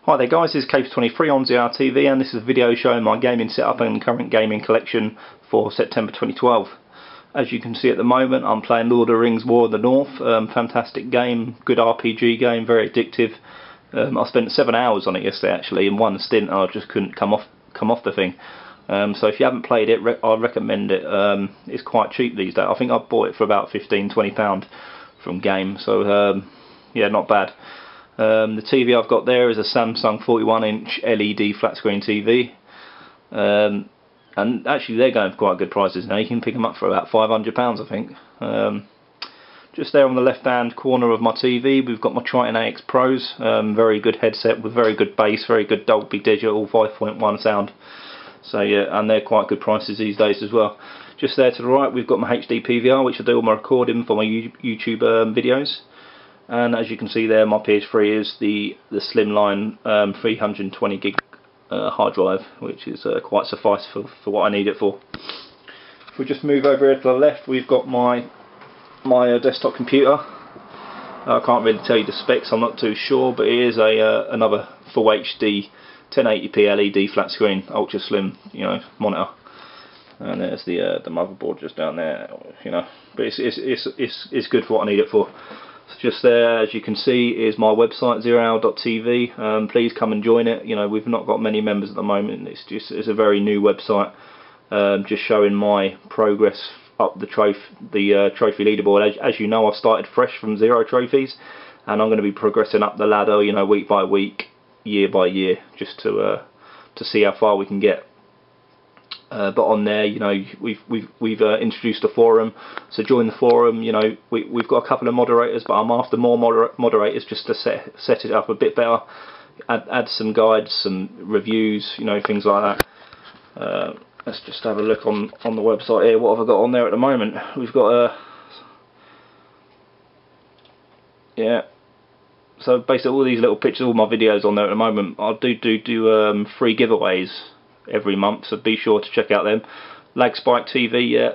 Hi there guys, this is Cape23 on ZRTV and this is a video showing my gaming setup and current gaming collection for September 2012. As you can see at the moment, I'm playing Lord of the Rings War of the North. Fantastic game, good RPG game, very addictive. I spent 7 hours on it yesterday actually in one stint. I just couldn't come off the thing. So if you haven't played it, I recommend it. It's quite cheap these days. I think I bought it for about £15–20 from Game, so yeah, not bad. The TV I've got there is a Samsung 41-inch LED flat screen TV, and actually they're going for quite good prices now. You can pick them up for about £500 I think. Just there on the left hand corner of my TV we've got my Triton AX Pros, very good headset with very good bass, very good Dolby Digital 5.1 sound. So yeah, and they're quite good prices these days as well. Just there to the right we've got my HD PVR, which I do all my recording for my YouTube videos. And as you can see there, my PS3 is the slimline 320 gig hard drive, which is quite suffice for what I need it for. If we just move over here to the left, we've got my desktop computer. I can't really tell you the specs, I'm not too sure, but it is another full HD 1080p LED flat screen, ultra slim, monitor. And there's the motherboard just down there, But it's good for what I need it for. Just there, as you can see, is my website zerohour.tv. Please come and join it. We've not got many members at the moment. It's a very new website, just showing my progress up the trophy leaderboard. As you know, I started fresh from 0 trophies, and I'm going to be progressing up the ladder, week by week, year by year, just to see how far we can get. But on there, we've introduced a forum, so join the forum. We've got a couple of moderators, but I'm after more moderators just to set it up a bit better, add some guides, some reviews, things like that. Let's just have a look on the website here. What have I got on there at the moment? We've got so basically all these little pictures, all my videos on there at the moment. I do free giveaways every month, so be sure to check out them. Lagspike TV, yeah,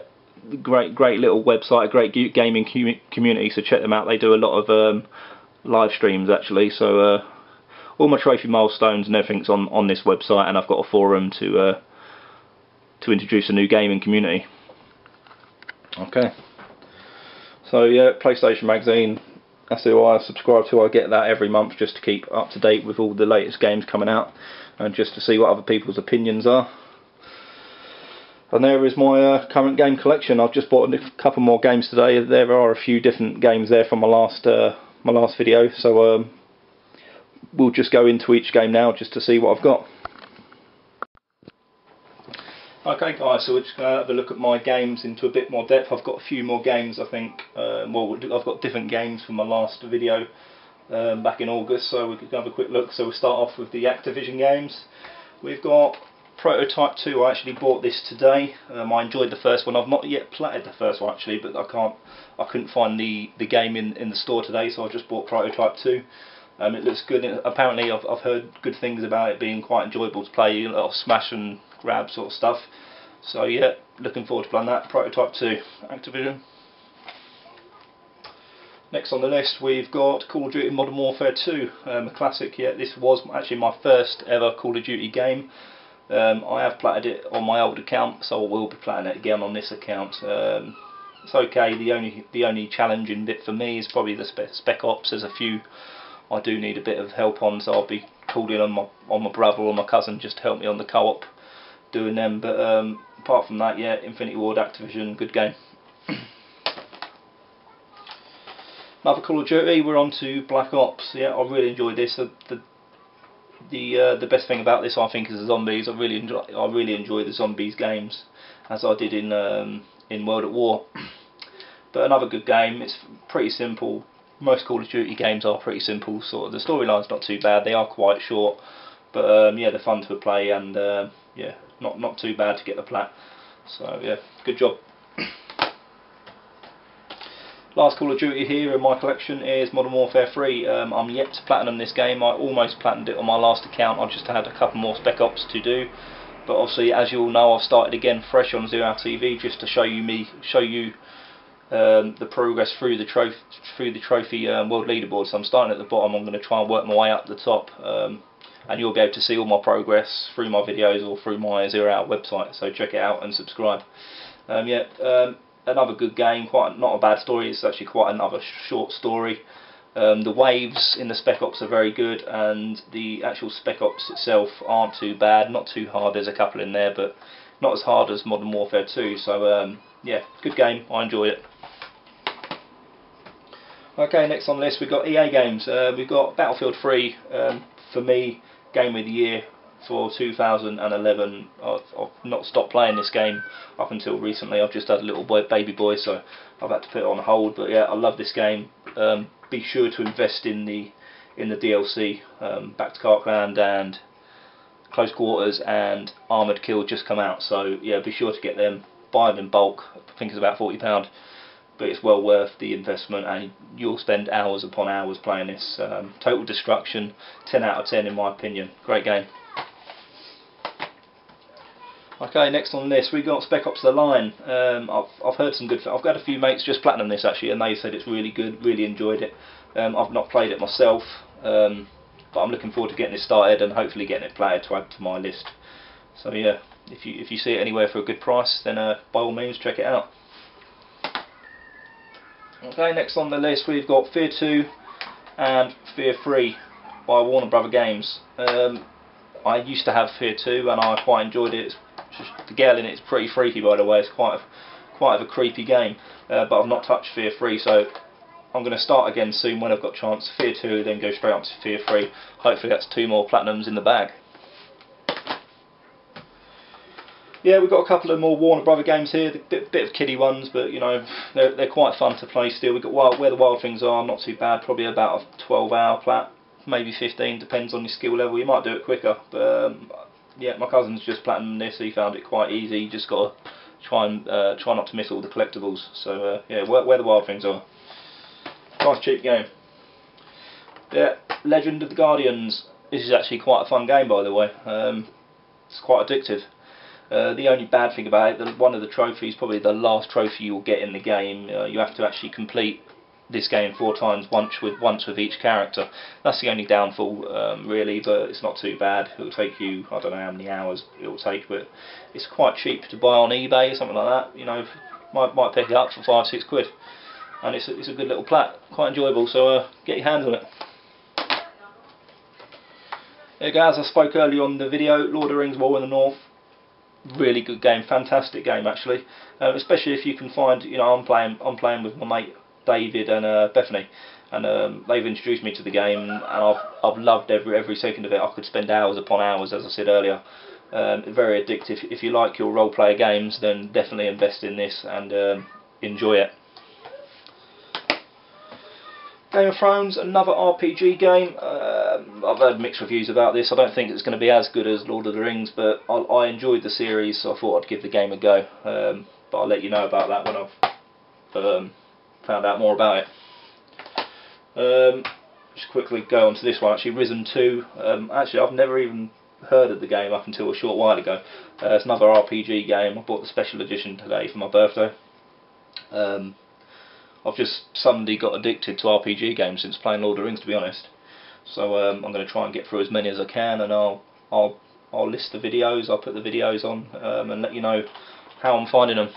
great little website, a great gaming community, so check them out. They do a lot of live streams actually, so all my trophy milestones and everything's on this website, and I've got a forum to introduce a new gaming community. Okay, so yeah, PlayStation Magazine, that's who I subscribe to. I get that every month just to keep up to date with all the latest games coming out, and just to see what other people's opinions are. And there is my current game collection. I've just bought a couple more games today. There are a few different games there from my last video, so we'll just go into each game now just to see what I've got. Okay guys, so we're just going to have a look at my games into a bit more depth. I've got a few more games I think, well I've got different games from my last video back in August, so we can have a quick look. So we'll start off with the Activision games. We've got Prototype 2, I actually bought this today. I enjoyed the first one. I've not yet platted the first one actually, but I couldn't find the game in the store today, so I just bought Prototype 2. It looks good. Apparently I've heard good things about it being quite enjoyable to play, a lot of smash and grab sort of stuff. So yeah, looking forward to playing that. Prototype 2, Activision. Next on the list we've got Call of Duty Modern Warfare 2, a classic. Yeah, this was actually my first ever Call of Duty game. I have platted it on my old account, so I will be platting it again on this account. It's okay. The only challenging bit for me is probably the Spec Ops. There's a few I do need a bit of help on, so I'll be calling on my brother or my cousin just to help me on the co-op doing them. But apart from that, yeah, Infinity Ward, Activision, good game. Another Call of Duty, we're on to Black Ops. Yeah, I really enjoyed this. The best thing about this, I think, is the zombies. I really enjoy the zombies games, as I did in World at War. But another good game. It's pretty simple. Most Call of Duty games are pretty simple. Sort of the storyline's not too bad. They are quite short, but yeah, they're fun to play, and yeah, not too bad to get the plat. So yeah, good job. Last Call of Duty here in my collection is Modern Warfare 3. I'm yet to platinum this game. I almost platinumed it on my last account. I just had a couple more Spec Ops to do. But obviously, as you all know, I've started again fresh on Zero TV just to show you the progress through the trophy world leaderboard. So I'm starting at the bottom. I'm going to try and work my way up the top. and you'll be able to see all my progress through my videos or through my 0 Hour website. So check it out and subscribe. Another good game, not a bad story. It's actually quite another short story. The waves in the Spec Ops are very good, and the actual Spec Ops itself aren't too bad, not too hard. There's a couple in there, but not as hard as Modern Warfare 2. So yeah, good game. I enjoy it. Okay, next on the list we've got EA games. We've got Battlefield 3. For me, game of the year for 2011. I've not stopped playing this game up until recently. I've just had a little baby boy, so I've had to put it on hold. But yeah, I love this game. Be sure to invest in the DLC. Back to Carkland and Close Quarters and Armoured Kill just come out, so yeah, be sure to get them. Buy them in bulk. I think it's about £40, but it's well worth the investment, and you'll spend hours upon hours playing this. Total Destruction, 10 out of 10 in my opinion. Great game. Okay, next on this we got Spec Ops: The Line. I've heard some good. I've got a few mates just platinum this actually, and they said it's really good. Really enjoyed it. I've not played it myself, but I'm looking forward to getting it started and hopefully getting it played to add to my list. So yeah, if you see it anywhere for a good price, then by all means check it out. Okay, next on the list we've got Fear 2 and Fear 3 by Warner Brother Games. I used to have Fear 2 and I quite enjoyed it. The girl in it is pretty freaky, by the way. It's quite of a creepy game, but I've not touched Fear 3, so I'm going to start again soon when I've got a chance. Fear 2, then go straight up to Fear 3. Hopefully that's 2 more platinums in the bag. Yeah, we've got a couple of more Warner Brother games here, bit of kiddie ones, but you know they're quite fun to play still. We've got Where the Wild Things Are, not too bad, probably about a 12-hour plat, maybe 15, depends on your skill level. You might do it quicker, but yeah, my cousin's just platinumed this. He found it quite easy. You just got to try not to miss all the collectibles. So yeah, Where the Wild Things Are. Nice cheap game. Yeah, Legend of the Guardians. This is actually quite a fun game, by the way. It's quite addictive. The only bad thing about it, one of the trophies, probably the last trophy you'll get in the game, you have to actually complete this game 4 times, once with each character. That's the only downfall, really, but it's not too bad. It'll take you, I don't know how many hours it'll take, but it's quite cheap to buy on eBay or something like that. You know, might pick it up for 5-6 quid, and it's a good little plat, quite enjoyable. So get your hands on it. There you go, as I spoke earlier on the video, Lord of the Rings: War in the North. Really good game, fantastic game actually. Especially if you can find, you know, I'm playing with my mate David and Bethany, and they've introduced me to the game, and I've loved every second of it. I could spend hours upon hours, as I said earlier. Very addictive. If you like your role player games, then definitely invest in this and enjoy it. Game of Thrones, another RPG game. I've heard mixed reviews about this. I don't think it's going to be as good as Lord of the Rings, but I enjoyed the series, so I thought I'd give the game a go. But I'll let you know about that when I've found out more about it. Just quickly go on to this one. Actually, Risen 2. Actually, I've never even heard of the game up until a short while ago. It's another RPG game. I bought the special edition today for my birthday. I've just suddenly got addicted to RPG games since playing Lord of the Rings, to be honest. So I'm going to try and get through as many as I can, and I'll list the videos. I'll put the videos on and let you know how I'm finding them.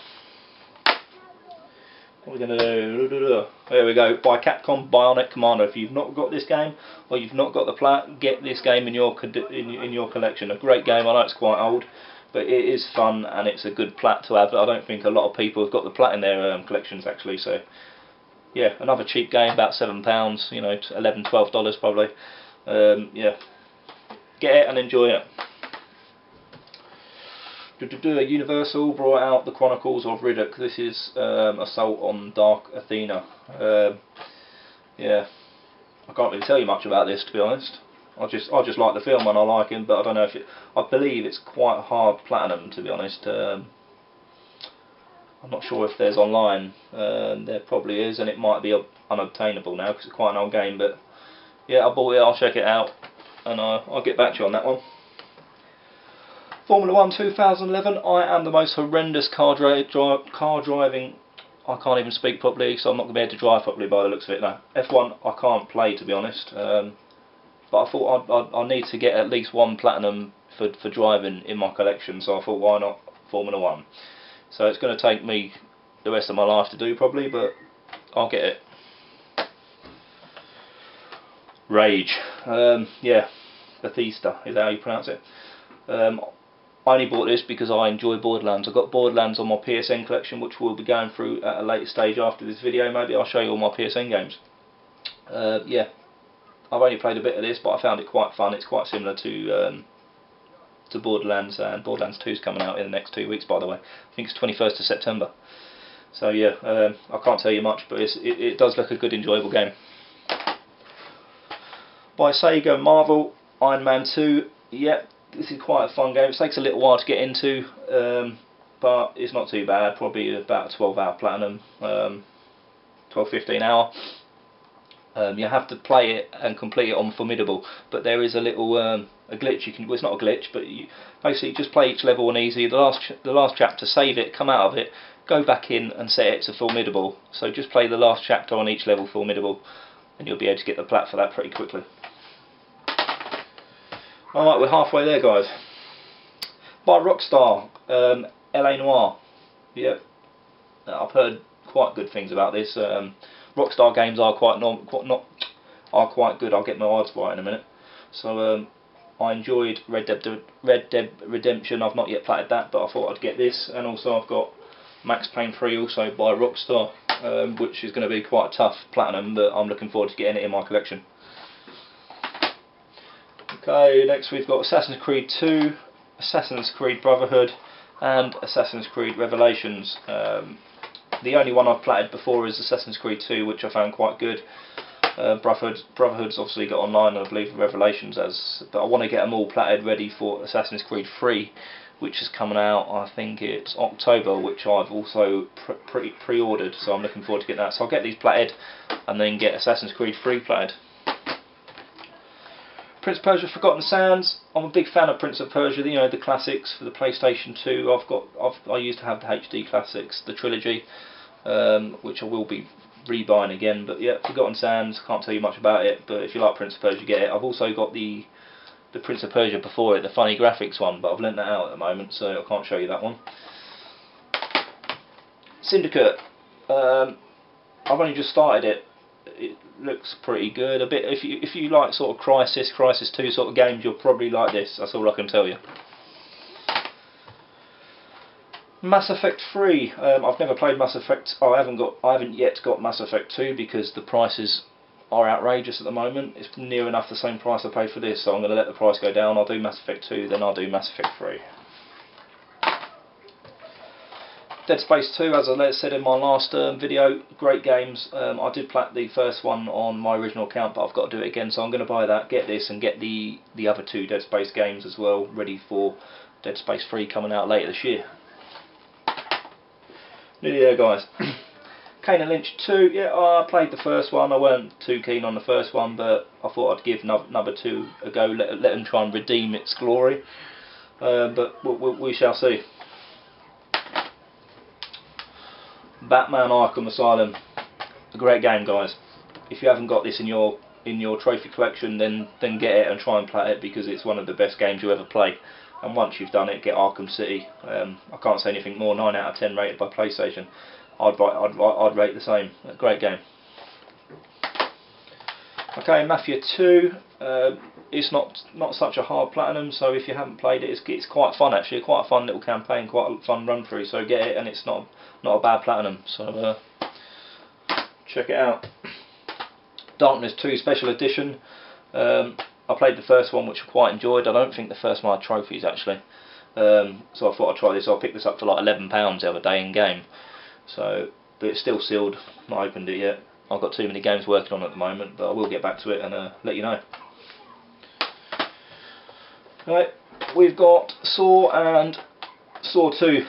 What we're going to do? There we go. By Capcom Bionic Commando. If you've not got this game or you've not got the plat, get this game in your collection. A great game. I know it's quite old, but it is fun and it's a good plat to have. I don't think a lot of people have got the plat in their collections actually. So yeah, another cheap game, about £7, you know, $11, $12 probably. Yeah, get it and enjoy it. Universal brought out the Chronicles of Riddick. This is Assault on Dark Athena. Yeah, I can't really tell you much about this, to be honest. I just like the film and I like him, but I don't know if I believe it's quite hard platinum, to be honest. I'm not sure if there's online. There probably is, and it might be unobtainable now because it's quite an old game. But yeah, I bought it. I'll check it out, and I'll get back to you on that one. Formula 1 2011. I am the most horrendous car driving. I can't even speak properly, so I'm not going to be able to drive properly by the looks of it now. F1 I can't play, to be honest. but I thought I need to get at least one platinum for driving in my collection, so I thought why not Formula 1. So it's going to take me the rest of my life to do probably, but I'll get it. Rage. Yeah, Bethesda is how you pronounce it. I only bought this because I enjoy Borderlands. I've got Borderlands on my PSN collection, which we'll be going through at a later stage after this video. Maybe I'll show you all my PSN games. Yeah, I've only played a bit of this, but I found it quite fun. It's quite similar to Borderlands, and Borderlands 2 is coming out in the next 2 weeks, by the way. I think it's 21st of September. So yeah, I can't tell you much, but it does look a good, enjoyable game. By Sega, Marvel, Iron Man 2. Yep, this is quite a fun game. It takes a little while to get into, but it's not too bad. Probably about a 12-hour platinum, 12-15 hour. You have to play it and complete it on Formidable, but there is a little a glitch. You can. Well, it's not a glitch, but you basically just play each level on easy. The last chapter, save it, come out of it, go back in and set it to Formidable. So just play the last chapter on each level Formidable, and you'll be able to get the plat for that pretty quickly. Alright, we're halfway there, guys. By Rockstar, LA Noire. Yep, I've heard quite good things about this. Rockstar games are quite good. I'll get my odds right in a minute. So I enjoyed Red Dead Redemption. I've not yet played that, but I thought I'd get this, and also I've got Max Payne 3 also by Rockstar, which is going to be quite a tough platinum, but I'm looking forward to getting it in my collection. Okay, next we've got Assassin's Creed 2, Assassin's Creed Brotherhood, and Assassin's Creed Revelations. The only one I've played before is Assassin's Creed 2, which I found quite good. Brotherhood's obviously got online, and I believe Revelations has, but I want to get them all platted ready for Assassin's Creed 3, which is coming out, I think it's October, which I've also pre-ordered, so I'm looking forward to getting that. So I'll get these platted, and then get Assassin's Creed 3 platted. Prince of Persia: Forgotten Sands. I'm a big fan of Prince of Persia. You know, the classics for the PlayStation 2. I used to have the HD classics, the trilogy, which I will be rebuying again. But yeah, Forgotten Sands. Can't tell you much about it, but if you like Prince of Persia, get it. I've also got the Prince of Persia before it, the funny graphics one, but I've lent that out at the moment, so I can't show you that one. Syndicate. I've only just started it. It looks pretty good. A bit. If you like sort of Crisis 2 sort of games, you'll probably like this. That's all I can tell you. Mass Effect 3. I've never played Mass Effect. I haven't yet got Mass Effect 2 because the prices are outrageous at the moment. It's near enough the same price I paid for this, so I'm going to let the price go down. I'll do Mass Effect 2, then I'll do Mass Effect 3. Dead Space 2, as I said in my last video, great games. I did plat the first one on my original account, but I've got to do it again, so I'm going to buy that, get this, and get the other two Dead Space games as well, ready for Dead Space 3 coming out later this year. Nearly there, guys. Kane and Lynch 2, yeah, I played the first one. I weren't too keen on the first one, but I thought I'd give number 2 a go, let them try and redeem its glory. But we shall see. Batman Arkham Asylum, a great game, guys. If you haven't got this in your trophy collection, then get it and try and play it, because it's one of the best games you ever play. And once you've done it, get Arkham City. I can't say anything more. 9 out of 10 rated by PlayStation. I'd rate the same. A great game. Okay, Mafia 2. It's not such a hard platinum, so if you haven't played it, it's quite fun actually. Quite a fun little campaign, quite a fun run through. So get it, and it's not a bad platinum. So check it out. Darkness 2 Special Edition. I played the first one, which I quite enjoyed. I don't think the first one had trophies actually. So I thought I'd try this. I picked this up for like £11 the other day in game. So, but it's still sealed. Not opened it yet. I've got too many games working on at the moment, but I will get back to it and let you know. Right, we've got Saw and Saw 2.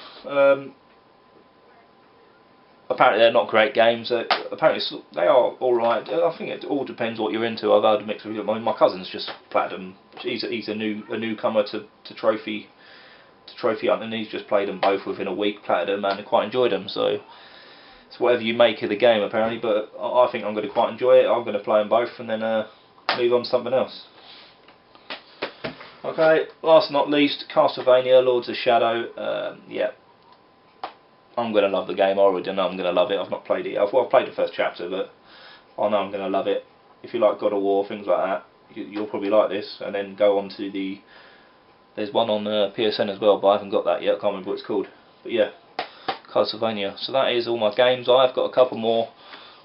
Apparently they're not great games. Apparently they are alright. I think it all depends what you're into. I've had a mix of them. My cousin's just played them. He's a newcomer to trophy hunting, and he's just played them both within a week, played them, and quite enjoyed them. So it's whatever you make of the game apparently, but I think I'm going to quite enjoy it. I'm going to play them both and then move on to something else. Okay, last but not least, Castlevania Lords of Shadow. Yeah, I'm going to love the game. I already know I'm going to love it. I've not played it yet. Well, I've played the first chapter, but I know I'm going to love it. If you like God of War, things like that, you'll probably like this. And then go on to the... There's one on PSN as well, but I haven't got that yet. I can't remember what it's called. But yeah, Castlevania. So that is all my games. I've got a couple more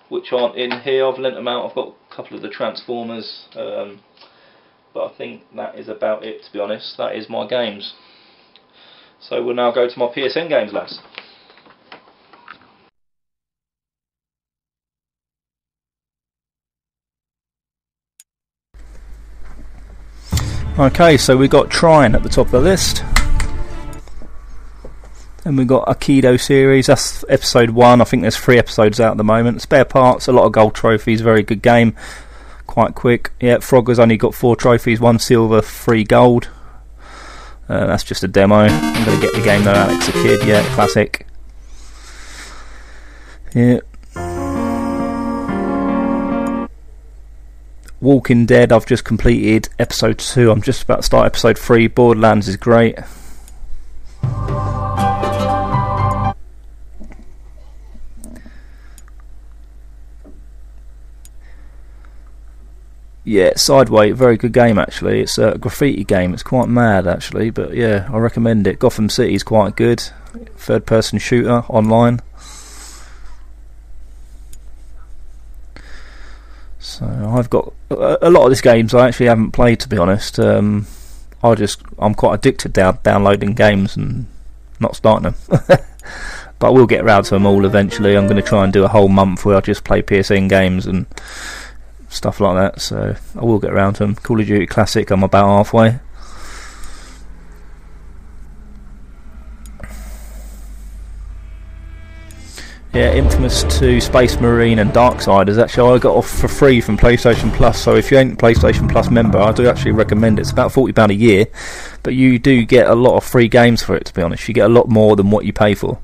which aren't in here. I've lent them out. I've got a couple of the Transformers. But I think that is about it, to be honest. That is my games. So we'll now go to my PSN games, lads. Okay, so we got Trine at the top of the list. Then we got Aikido series, that's episode 1. I think there's 3 episodes out at the moment. Spare parts, a lot of gold trophies, very good game. Quite quick. Yeah, Frogger's only got 4 trophies, 1 silver, 3 gold. That's just a demo. I'm going to get the game though, Alex the Kid, yeah, classic. Yeah. Walking Dead, I've just completed episode 2. I'm just about to start episode 3. Borderlands is great. Yeah, Sideway, very good game actually. It's a graffiti game. It's quite mad actually, but yeah, I recommend it. Gotham City is quite good. Third person shooter online. So I've got a lot of these games I actually haven't played, to be honest. I'm quite addicted to downloading games and not starting them. But I will get around to them all eventually. I'm going to try and do a whole month where I just play PSN games and stuff like that, so I will get around to them. Call of Duty Classic, I'm about halfway. Yeah, Infamous 2, Space Marine and Darksiders, actually I got off for free from PlayStation Plus, so if you ain't a PlayStation Plus member, I do actually recommend it. It's about £40 a year, but you do get a lot of free games for it, to be honest. You get a lot more than what you pay for.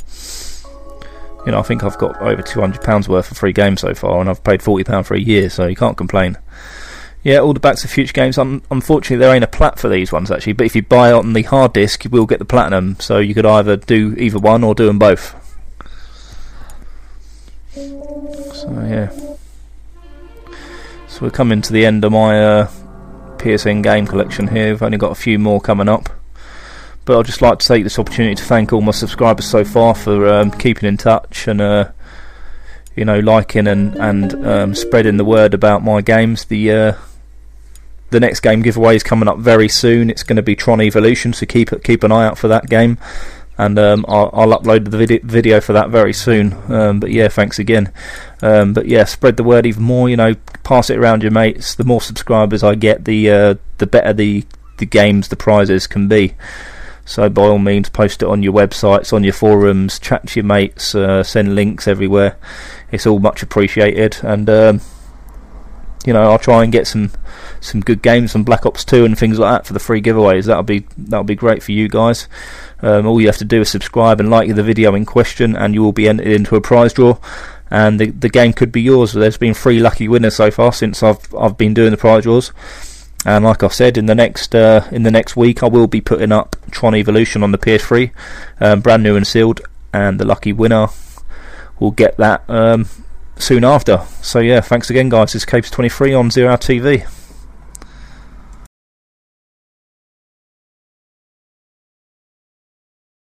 You know, I think I've got over £200 worth of free games so far, and I've paid £40 for a year, so you can't complain. Yeah, all the Back to the Future games, unfortunately there ain't a plat for these ones actually, but if you buy it on the hard disk you will get the platinum, so you could either do either one or do them both. So yeah, so we're coming to the end of my PSN game collection here. We've only got a few more coming up, but I'd just like to take this opportunity to thank all my subscribers so far for keeping in touch and you know, liking and spreading the word about my games. The next game giveaway is coming up very soon. It's going to be Tron Evolution, so keep an eye out for that game. And I'll upload the video for that very soon. But yeah, thanks again. But yeah, spread the word even more. You know, pass it around your mates. The more subscribers I get, the better the games, the prizes can be. So by all means, post it on your websites, on your forums, chat to your mates, send links everywhere. It's all much appreciated. And you know, I'll try and get some good games, some Black Ops 2 and things like that for the free giveaways. That'll be great for you guys. All you have to do is subscribe and like the video in question, and you will be entered into a prize draw, and the game could be yours. There's been 3 lucky winners so far since I've been doing the prize draws, and like I said, in the next week I will be putting up Tron Evolution on the PS3, brand new and sealed, and the lucky winner will get that soon after. So yeah, thanks again guys. This is Capes23 on Zero Hour TV.